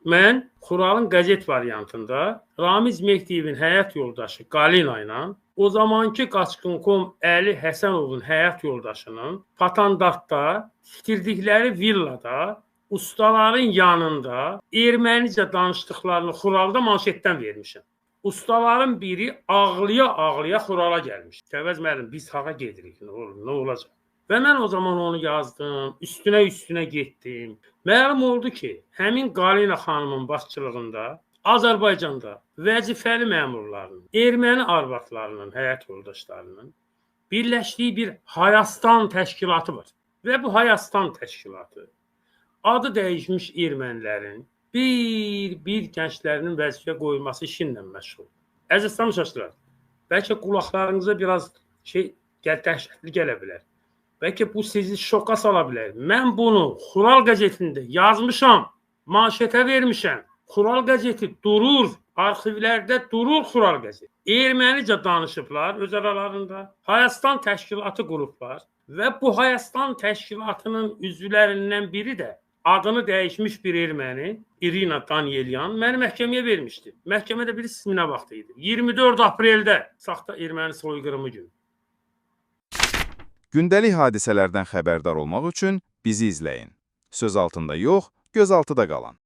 Mən Xuralın qəzet variantında Ramiz Mehdiyevin həyat yoldaşı Qalina ilə o zamanki Qaçqın.com Əli Həsənovun həyat yoldaşının Patandatda tikdirdikləri villada ustaların yanında ermənicə danışdıqlarını Xuralda manşetdən vermişəm. Ustaların biri ağlaya-ağlaya Xurala gəlmiş. Təvəz müəllim, biz hağa gedirik, nə olacaq? Və mən o zaman onu yazdım, üstünə getdim. Məlum oldu ki, həmin Qalina xanımın başçılığında Azərbaycanda vəzifəli məmurlarının, erməni arvadlarının, həyat yoldaşlarının birləşdiyi bir Hayastan təşkilatı var. Və bu Hayastan təşkilatı adı dəyişmiş ermənilərin bir gənclərinin vəzifə qoyulması işinlə məşğul. Əziz tamaşaçılar, bəlkə qulaqlarınıza biraz dəhşətli gələ bilər. Bəlkə bu sizi şoka sala bilər. Mən bunu Xural qəzetində yazmışam, manşetə vermişəm. Xural qəzeti durur, arxivlərdə durur Xural qəzeti. Ermənicə danışıblar öz aralarında. Hayastan təşkilatı qurublar və bu Hayastan təşkilatının üzvlərindən biri də adını dəyişmiş bir erməni, İrina Danyelyan, məni məhkəməyə vermişdi. Məhkəmədə bilirsiniz nə vaxt idi? 24 apreldə saxta erməni soyqırımı günü. Gündəlik hadisələrdən xəbərdar olmaq üçün bizi izləyin. Söz altında yox, göz altıda qalın.